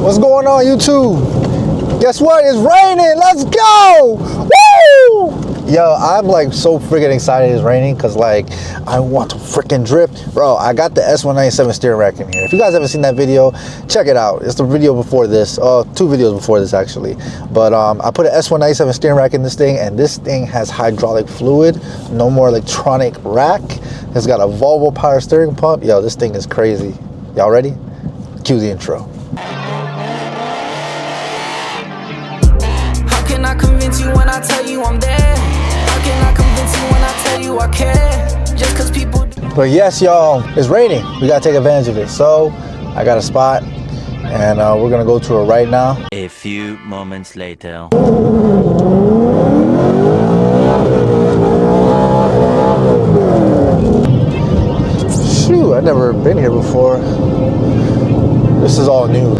What's going on, YouTube? Guess what? It's raining. Let's go! Woo! Yo, I'm like so freaking excited it's raining because like I want to freaking drift. Bro, I got the S197 steering rack in here. If you guys haven't seen that video, check it out. It's the video before this. 2 videos before this actually. But I put an S197 steering rack in this thing, and this thing has hydraulic fluid. No more electronic rack. It's got a Volvo power steering pump. Yo, this thing is crazy. Y'all ready? Cue the intro. How can I convince you when I tell you I'm there? How can I convince you when I tell you I care? Just cause people do. But yes, y'all, it's raining. We gotta take advantage of it. So I got a spot, and we're gonna go to it right now. A few moments later. Shoot, I've never been here before. This is all new.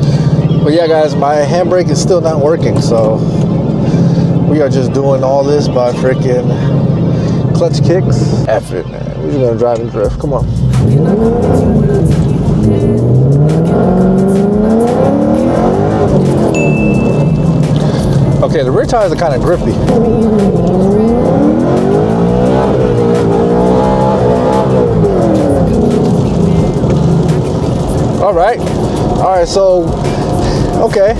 But yeah, guys, my handbrake is still not working, so we are just doing all this by freaking clutch kicks. F it, man. We're just gonna drive and drift. Come on. Okay, the rear tires are kind of grippy. All right, so, okay.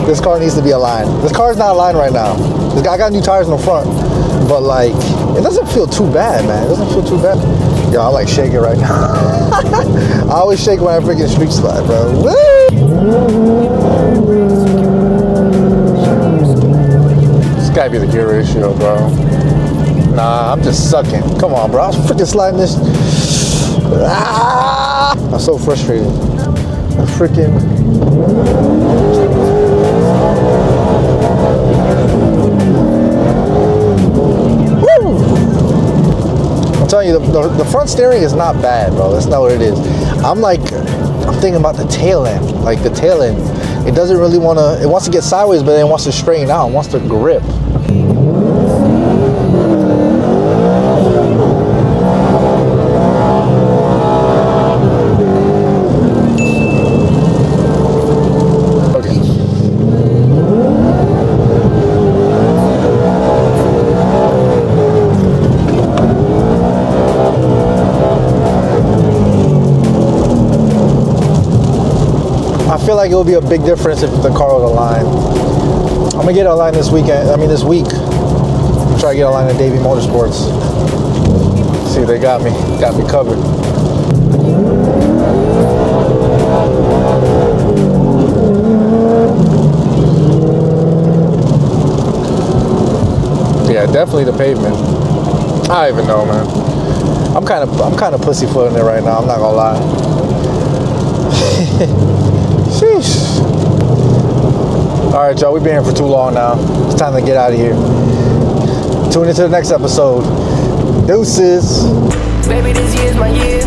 This car needs to be aligned. This car's not aligned right now. This guy got new tires in the front, but like, it doesn't feel too bad, man. It doesn't feel too bad. Yo, I like shake it right now. I always shake when I freaking street slide, bro. Woo! This gotta be the gear ratio, bro. Nah, I'm just sucking. Come on, bro. I was freaking sliding this. Ah! I'm so frustrated. I'm freaking. Woo! I'm telling you, the front steering is not bad, bro. That's not what it is. I'm thinking about the tail end. Like the tail end, it doesn't really want to. It wants to get sideways, but then it wants to straighten out. It wants to grip. I feel like it would be a big difference if the car was aligned. I'm gonna get it aligned this weekend. I mean, this week. Try to get aligned at Davey Motorsports. See, they got me covered. Yeah, definitely the pavement. I don't even know, man. I'm kind of pussyfooting it right now. I'm not gonna lie. Sheesh. All right, y'all, we've been here for too long now. It's time to get out of here. Tune into the next episode. Deuces. Baby, this year's my year.